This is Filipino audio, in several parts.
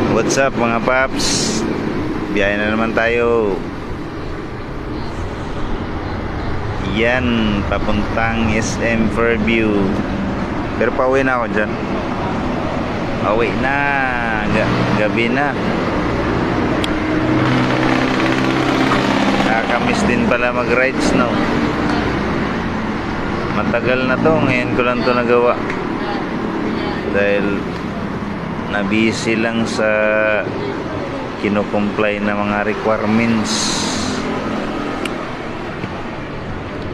What's up mga paps? Biyahe na naman tayo. Yan, papuntang SM Fairview. Pero pauwi na ako dyan. Pauwi na. Gabi na. Nakakamiss din pala mag-rides, no? Matagal na to. Ngayon ko lang to nagawa. Dahil na-busy lang sa kino-comply na mga requirements.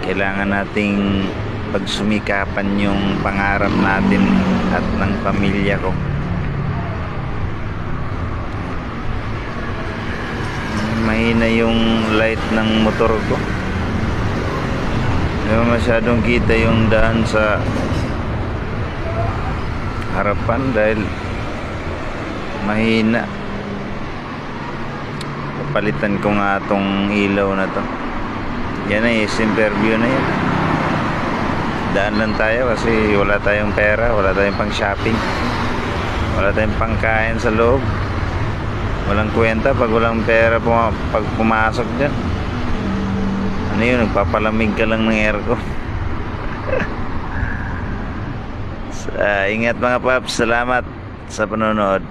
Kailangan nating pagsumikapan yung pangarap natin at ng pamilya ko. Mahina yung light ng motor ko. Hindi masyadong kita yung daan sa harapan dahil mahina. Papalitan ko nga tong ilaw na to. Yan ay SM Fairview na yan. Daan lang tayo kasi wala tayong pera, wala tayong pang shopping, wala tayong pangkain sa loob. Walang kwenta pag walang pera pag pumasok dyan. Ano yun, nagpapalamig ka lang ng aircon. Ingat mga paps, salamat sa panonood.